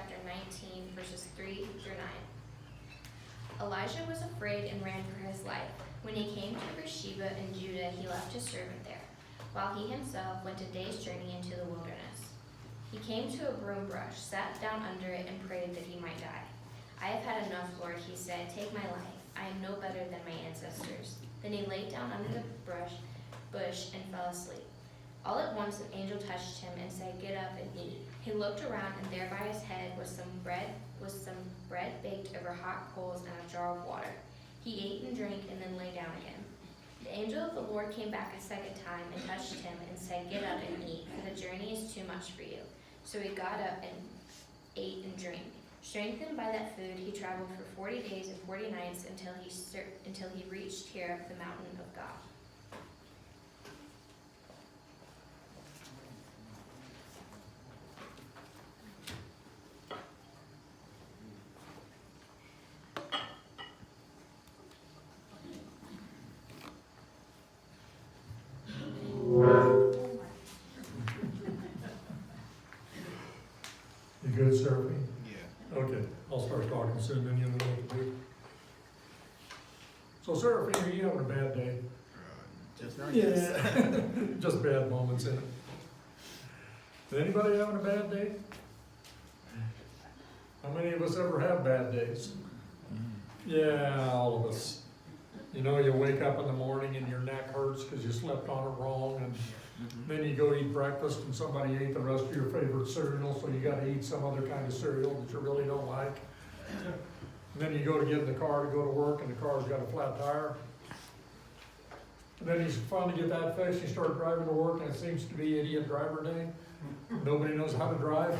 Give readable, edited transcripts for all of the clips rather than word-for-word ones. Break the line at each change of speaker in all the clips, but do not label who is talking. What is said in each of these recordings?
chapter 19, verses 3 through 9. Elijah was afraid and ran for his life. When he came to Beersheba in Judah, he left his servant there, while he himself went a day's journey into the wilderness. He came to a broom bush, sat down under it, and prayed that he might die. I have had enough, Lord, he said. Take my life. I am no better than my ancestors. Then he lay down under the bush and fell asleep. All at once an angel touched him and said, Get up and eat. He looked around, and there by his head was some bread baked over hot coals and a jar of water. He ate and drank and then lay down again. The angel of the Lord came back a second time and touched him and said, Get up and eat, for the journey is too much for you. So he got up and ate and drank. Strengthened by that food, he traveled for 40 days and 40 nights until he reached here, the mountain of God.
You good, Seraphine?
Yeah.
Okay, I'll start talking soon, then you'll know what to do. So Seraphine, are you having a bad day?
Just not
Yeah. Just bad moments in it. Is anybody having a bad day? How many of us ever have bad days? Yeah, all of us. You know, you wake up in the morning and your neck hurts because you slept on it wrong, and then you go eat breakfast and somebody ate the rest of your favorite cereal, so you gotta eat some other kind of cereal that you really don't like. And then you go to get in the car to go to work and the car's got a flat tire. And then you finally get that fixed, you start driving to work and it seems to be idiot driver day. Nobody knows how to drive.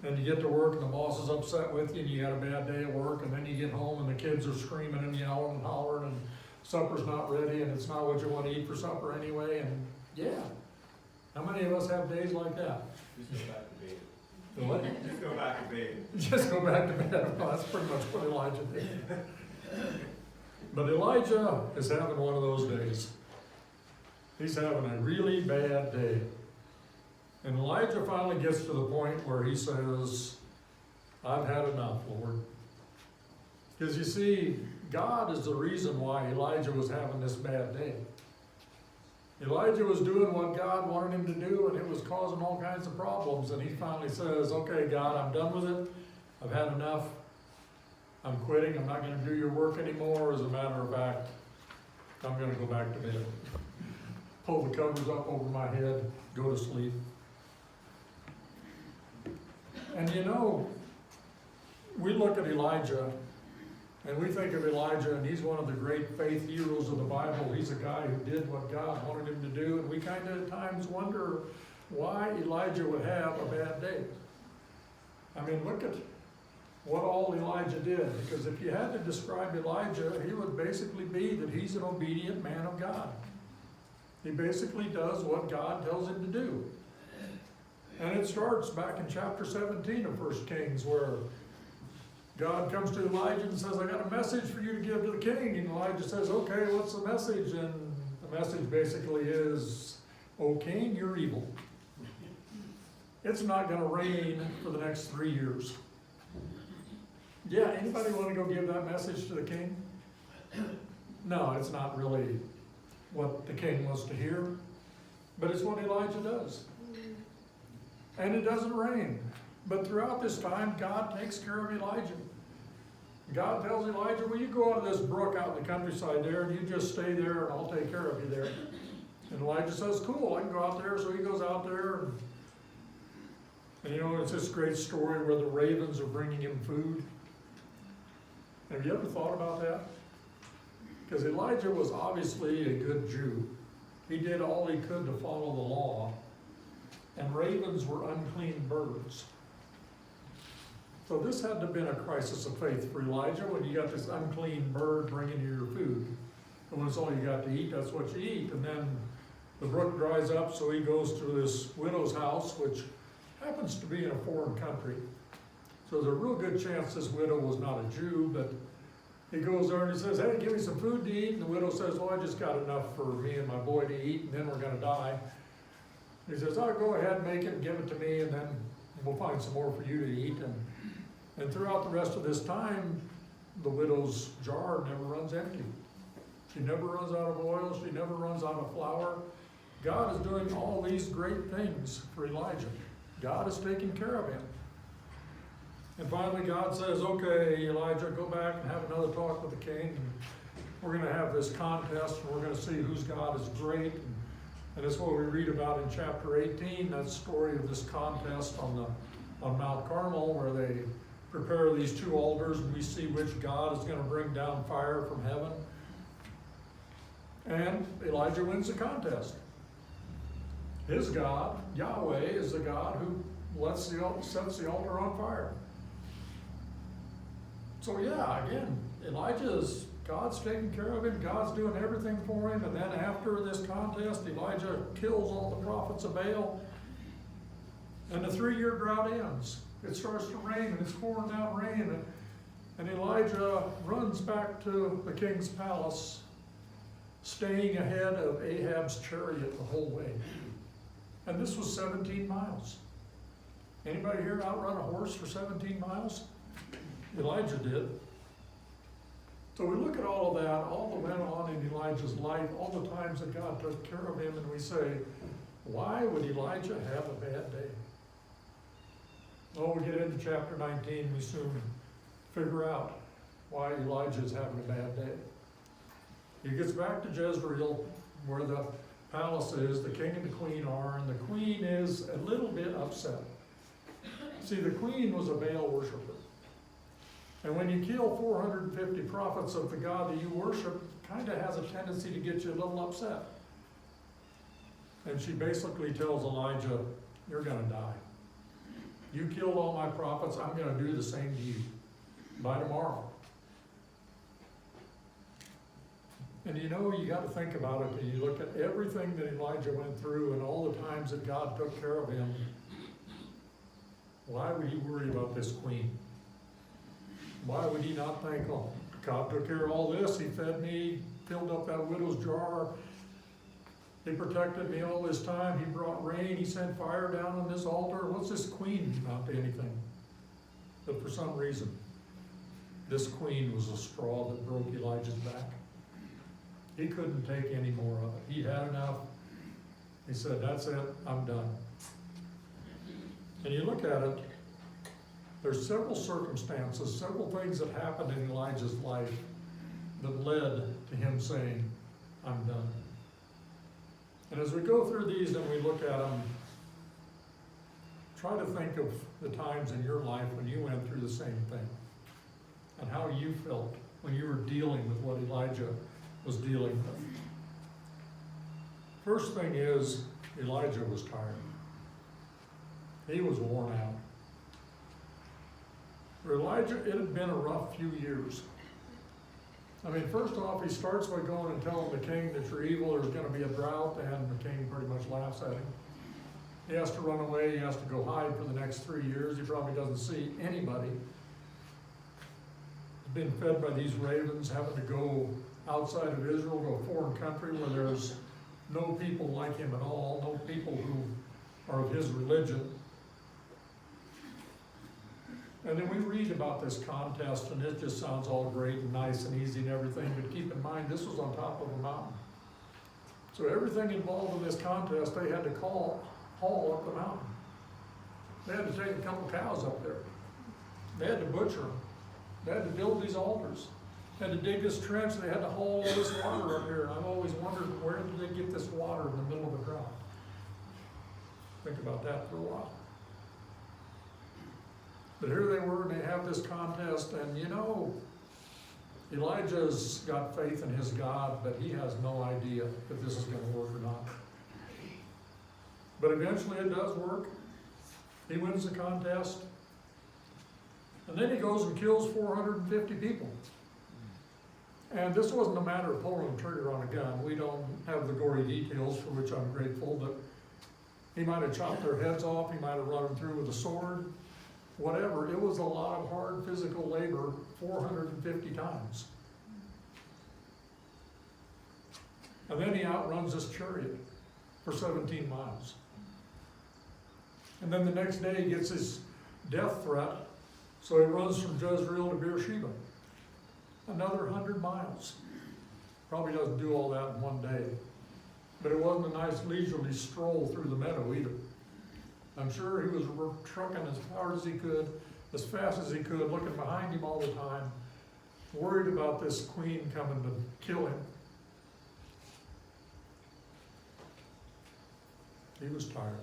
Then you get to work and the boss is upset with you and you had a bad day at work, and then you get home and the kids are screaming and yelling and hollering and supper's not ready and it's not what you want to eat for supper anyway, and yeah. How many of us have days like that?
Just go back to bed.
The what?
Just go back to bed.
Just go back to bed. Well, that's pretty much what Elijah did. But Elijah is having one of those days. He's having a really bad day. And Elijah finally gets to the point where he says, I've had enough, Lord. Because you see, God is the reason why Elijah was having this bad day. Elijah was doing what God wanted him to do, and it was causing all kinds of problems. And he finally says, okay, God, I'm done with it. I've had enough. I'm quitting. I'm not going to do your work anymore. As a matter of fact, I'm going to go back to bed. Pull the covers up over my head, go to sleep. And you know, we look at Elijah, and we think of Elijah, and he's one of the great faith heroes of the Bible. He's a guy who did what God wanted him to do, and we kind of at times wonder why Elijah would have a bad day. I mean, look at what all Elijah did, because if you had to describe Elijah, he would basically be that he's an obedient man of God. He basically does what God tells him to do. And it starts back in chapter 17 of 1 Kings, where God comes to Elijah and says, I got a message for you to give to the king. And Elijah says, okay, what's the message? And the message basically is, O king, you're evil. It's not going to rain for the next 3 years. Yeah, anybody want to go give that message to the king? No, it's not really what the king wants to hear, but it's what Elijah does. And it doesn't rain. But throughout this time, God takes care of Elijah. God tells Elijah, well, you go out to this brook out in the countryside there, and you just stay there, and I'll take care of you there. And Elijah says, cool, I can go out there. So he goes out there, and you know, it's this great story where the ravens are bringing him food. Have you ever thought about that? Because Elijah was obviously a good Jew. He did all he could to follow the law. And ravens were unclean birds. So this had to have been a crisis of faith for Elijah when you got this unclean bird bringing you your food. And when it's all you got to eat, that's what you eat. And then the brook dries up, so he goes to this widow's house, which happens to be in a foreign country. So there's a real good chance this widow was not a Jew, but he goes there and he says, hey, give me some food to eat. And the widow says, well, I just got enough for me and my boy to eat, and then we're going to die. He says, oh, go ahead, make it and give it to me, and then we'll find some more for you to eat. And throughout the rest of this time, the widow's jar never runs empty. She never runs out of oil, she never runs out of flour. God is doing all these great things for Elijah. God is taking care of him. And finally God says, okay, Elijah, go back and have another talk with the king. And we're going to have this contest, and we're going to see whose God is great. And that's what we read about in chapter 18, that story of this contest on Mount Carmel, where they prepare these two altars, and we see which God is going to bring down fire from heaven. And Elijah wins the contest. His God, Yahweh, is the God who sets the altar on fire. So yeah, again, God's taking care of him, God's doing everything for him, and then after this contest, Elijah kills all the prophets of Baal, and the 3-year drought ends. It starts to rain, and it's pouring down rain, and Elijah runs back to the king's palace, staying ahead of Ahab's chariot the whole way. And this was 17 miles. Anybody here outrun a horse for 17 miles? Elijah did. So we look at all of that, all that went on in Elijah's life, all the times that God took care of him, and we say, why would Elijah have a bad day? Well, we get into chapter 19, we soon figure out why Elijah is having a bad day. He gets back to Jezreel, where the palace is, the king and the queen are, and the queen is a little bit upset. See, the queen was a Baal worshiper. And when you kill 450 prophets of the God that you worship, it kind of has a tendency to get you a little upset. And she basically tells Elijah, you're going to die. You killed all my prophets, I'm going to do the same to you by tomorrow. And you know, you got to think about it, and you look at everything that Elijah went through and all the times that God took care of him. Why would he worry about this queen? Why would he not think, oh, God took care of all this, he fed me, filled up that widow's jar, he protected me all this time, he brought rain, he sent fire down on this altar. What's this queen not to anything? But for some reason, this queen was a straw that broke Elijah's back. He couldn't take any more of it. He had enough. He said, that's it, I'm done. And you look at it, there's several circumstances, several things that happened in Elijah's life that led to him saying, I'm done. And as we go through these and we look at them, try to think of the times in your life when you went through the same thing and how you felt when you were dealing with what Elijah was dealing with. First thing is, Elijah was tired. He was worn out. For Elijah, it had been a rough few years. I mean, first off, he starts by going and telling the king that you're evil, there's going to be a drought, and the king pretty much laughs at him. He has to run away, he has to go hide for the next 3 years. He probably doesn't see anybody. He's been fed by these ravens, having to go outside of Israel to a foreign country where there's no people like him at all, no people who are of his religion. And then we read about this contest, and it just sounds all great and nice and easy and everything, but keep in mind, this was on top of a mountain. So everything involved in this contest, they had to haul up the mountain. They had to take a couple cows up there. They had to butcher them. They had to build these altars. They had to dig this trench. They had to haul all this water up here. And I've always wondered, where did they get this water in the middle of the ground? Think about that for a while. But here they were, and they have this contest, and you know, Elijah's got faith in his God, but he has no idea if this is going to work or not. But eventually it does work. He wins the contest. And then he goes and kills 450 people. And this wasn't a matter of pulling the trigger on a gun. We don't have the gory details, for which I'm grateful, but he might have chopped their heads off, he might have run them through with a sword. Whatever, it was a lot of hard physical labor 450 times. And then he outruns this chariot for 17 miles. And then the next day he gets his death threat, so he runs from Jezreel to Beersheba. Another 100 miles. Probably doesn't do all that in one day. But it wasn't a nice leisurely stroll through the meadow either. I'm sure he was trucking as hard as he could, as fast as he could, looking behind him all the time, worried about this queen coming to kill him. He was tired.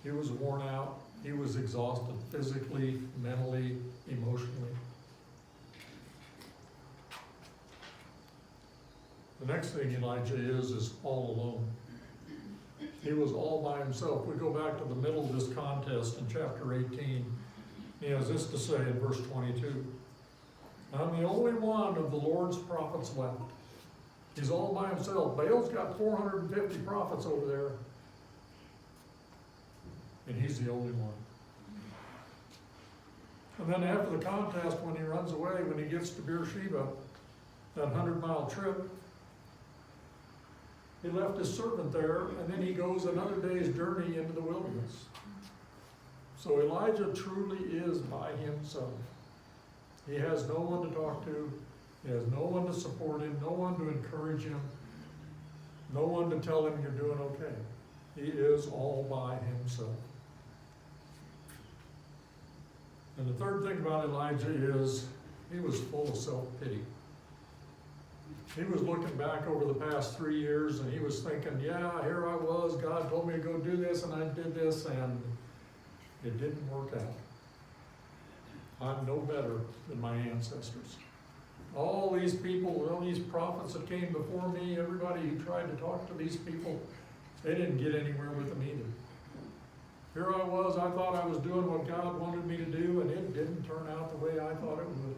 He was worn out. He was exhausted physically, mentally, emotionally. The next thing Elijah is all alone. He was all by himself. We go back to the middle of this contest in chapter 18. He has this to say in verse 22. I'm the only one of the Lord's prophets left. He's all by himself. Baal's got 450 prophets over there. And he's the only one. And then after the contest, when he runs away, when he gets to Beersheba, that 100-mile trip, he left his servant there, and then he goes another day's journey into the wilderness. So Elijah truly is by himself. He has no one to talk to. He has no one to support him, no one to encourage him, no one to tell him you're doing okay. He is all by himself. And the third thing about Elijah is he was full of self-pity. He was looking back over the past 3 years and he was thinking, yeah, here I was, God told me to go do this and I did this and it didn't work out. I'm no better than my ancestors. All these people, all these prophets that came before me, everybody who tried to talk to these people, they didn't get anywhere with them either. Here I was, I thought I was doing what God wanted me to do, and it didn't turn out the way I thought it would.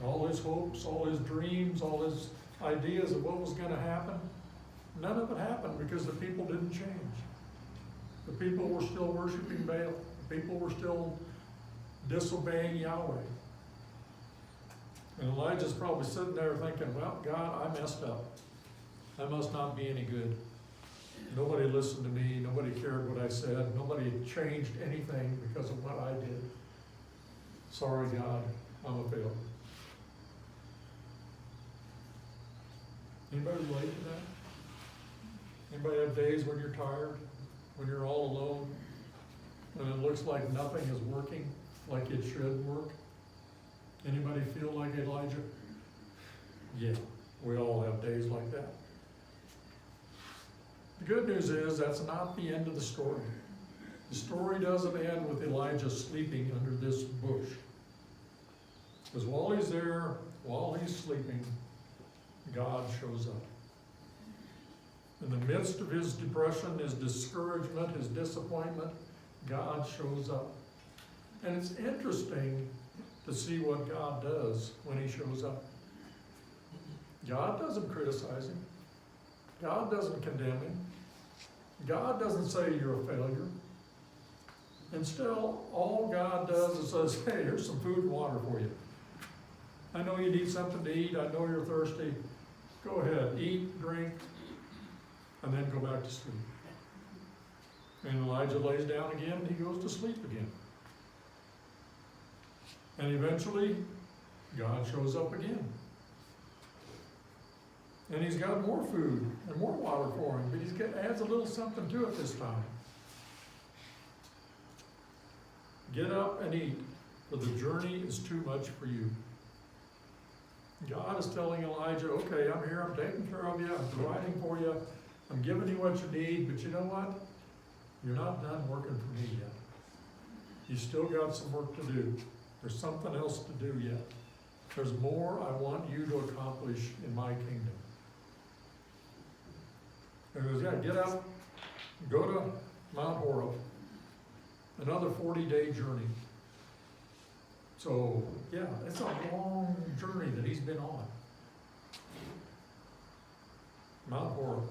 All his hopes, all his dreams, all his ideas of what was going to happen, none of it happened because the people didn't change. The people were still worshiping Baal. The people were still disobeying Yahweh. And Elijah's probably sitting there thinking, well, God, I messed up. I must not be any good. Nobody listened to me. Nobody cared what I said. Nobody changed anything because of what I did. Sorry, God, I'm a failure. Anybody relate to that? Anybody have days when you're tired, when you're all alone, when it looks like nothing is working like it should work? Anybody feel like Elijah? Yeah, we all have days like that. The good news is that's not the end of the story. The story doesn't end with Elijah sleeping under this bush. Because while he's there, while he's sleeping, God shows up. In the midst of his depression, his discouragement, his disappointment, God shows up. And it's interesting to see what God does when he shows up. God doesn't criticize him. God doesn't condemn him. God doesn't say you're a failure. Instead, all God does is says, hey, here's some food and water for you. I know you need something to eat. I know you're thirsty. Go ahead, eat, drink, and then go back to sleep. And Elijah lays down again and he goes to sleep again. And eventually, God shows up again. And he's got more food and more water for him, but he adds a little something to it this time. Get up and eat, for the journey is too much for you. God is telling Elijah, okay, I'm here, I'm taking care of you, I'm providing for you, I'm giving you what you need, but you know what? You're not done working for me yet. You still got some work to do. There's something else to do yet. There's more I want you to accomplish in my kingdom. And he goes, yeah, get up, go to Mount Horeb, another 40-day journey. So, yeah, it's a long journey that he's been on. Mount Horeb,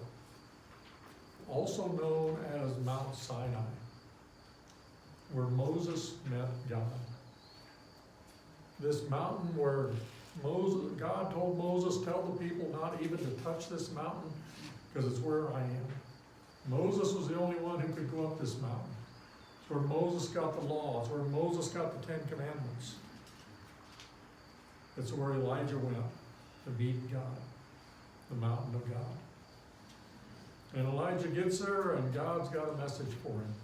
also known as Mount Sinai, where Moses met God. This mountain where God told Moses, tell the people not even to touch this mountain because it's where I am. Moses was the only one who could go up this mountain. It's where Moses got the law. It's where Moses got the 10 Commandments. It's where Elijah went to meet God, the mountain of God. And Elijah gets there, and God's got a message for him.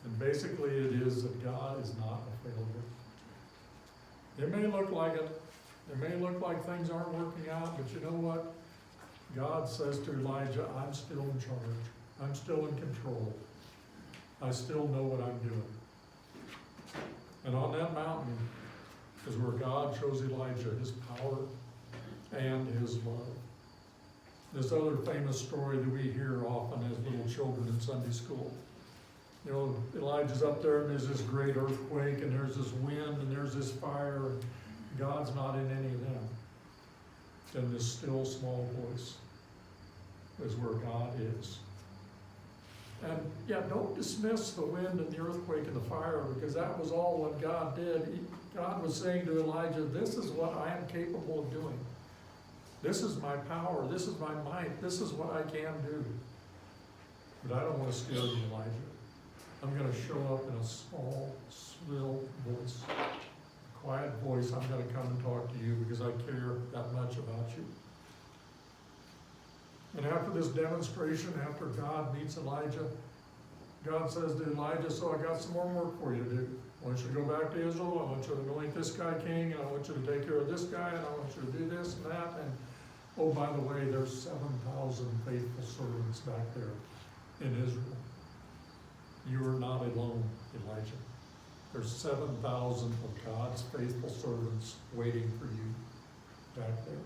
And basically it is that God is not a failure. It may look like it. It may look like things aren't working out, but you know what? God says to Elijah, I'm still in charge. I'm still in control. I still know what I'm doing. And on that mountain is where God shows Elijah his power and his love. This other famous story that we hear often as little children in Sunday school. You know, Elijah's up there and there's this great earthquake and there's this wind and there's this fire and God's not in any of them. Then this still small voice is where God is. And yeah, don't dismiss the wind and the earthquake and the fire, because that was all what God did. God was saying to Elijah, this is what I am capable of doing. This is my power. This is my might. This is what I can do. But I don't want to scare you, Elijah. I'm going to show up in a small, still voice. A quiet voice. I'm going to come and talk to you because I care that much about you. And after this demonstration, after God meets Elijah, God says to Elijah, so I got some more work for you to do. I want you to go back to Israel. I want you to anoint this guy king, and I want you to take care of this guy, and I want you to do this and that. And oh, by the way, there's 7,000 faithful servants back there in Israel. You are not alone, Elijah. There's 7,000 of God's faithful servants waiting for you back there.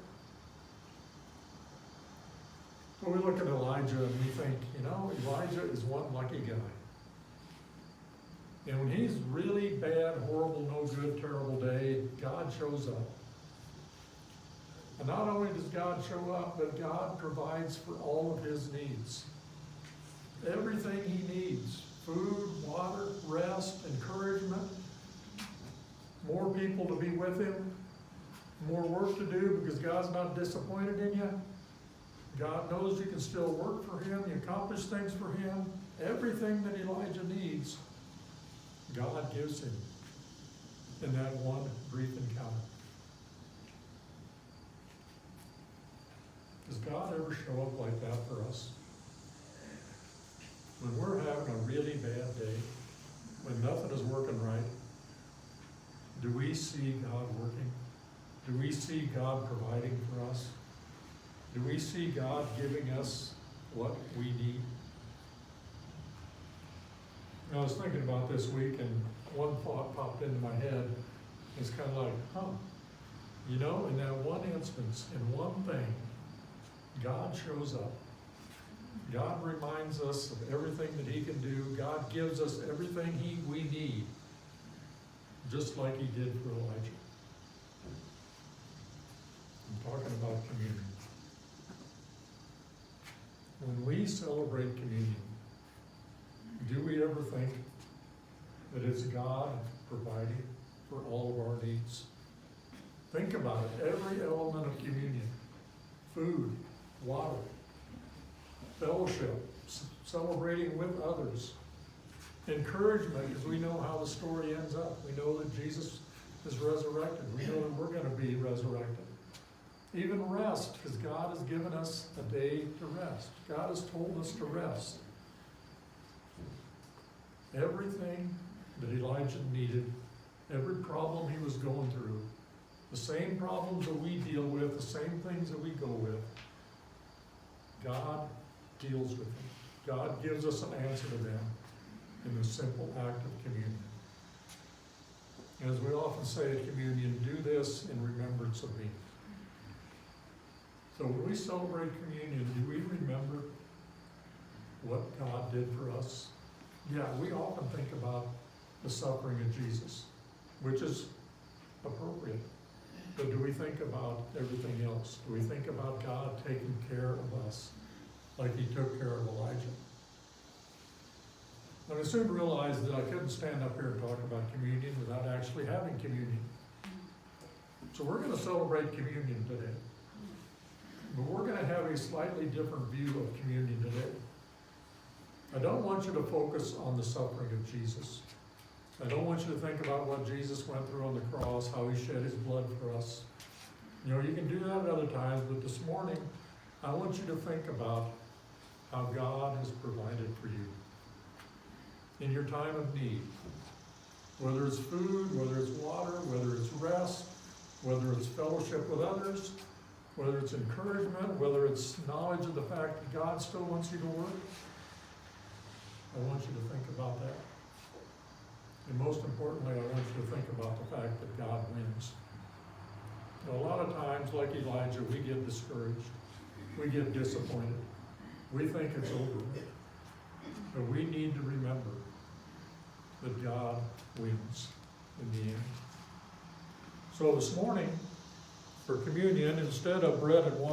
So we look at Elijah and we think, you know, Elijah is one lucky guy. And when he's really bad, horrible, no good, terrible day, God shows up. And not only does God show up, but God provides for all of his needs. Everything he needs. Food, water, rest, encouragement, more people to be with him, more work to do because God's not disappointed in you. God knows you can still work for him, you accomplish things for him. Everything that Elijah needs, God gives him in that one brief encounter. Does God ever show up like that for us? When we're having a really bad day, when nothing is working right, do we see God working? Do we see God providing for us? Do we see God giving us what we need? I was thinking about this week, and one thought popped into my head. It's kind of like, you know, in that one instance, in one thing, God shows up. God reminds us of everything that he can do. God gives us everything we need, just like he did for Elijah. I'm talking about communion. When we celebrate communion, do we ever think that it's God providing for all of our needs? Think about it. Every element of communion, food, water, fellowship, celebrating with others, encouragement, because we know how the story ends up. We know that Jesus is resurrected. We know that we're going to be resurrected. Even rest, because God has given us a day to rest. God has told us to rest. Everything that Elijah needed, every problem he was going through, the same problems that we deal with, the same things that we go with, God deals with them. God gives us an answer to them in the simple act of communion. And as we often say at communion, do this in remembrance of me. So when we celebrate communion, do we remember what God did for us? Yeah, we often think about the suffering of Jesus, which is appropriate. But do we think about everything else? Do we think about God taking care of us like he took care of Elijah? And I soon realized that I couldn't stand up here and talk about communion without actually having communion. So we're going to celebrate communion today. But we're going to have a slightly different view of communion today. I don't want you to focus on the suffering of Jesus. I don't want you to think about what Jesus went through on the cross, how he shed his blood for us. You know, you can do that at other times, but this morning, I want you to think about how God has provided for you in your time of need. Whether it's food, whether it's water, whether it's rest, whether it's fellowship with others, whether it's encouragement, whether it's knowledge of the fact that God still wants you to work. I want you to think about that. And most importantly, I want you to think about the fact that God wins. You know, a lot of times, like Elijah, we get discouraged. We get disappointed. We think it's over. But we need to remember that God wins in the end. So this morning, for communion, instead of bread and wine,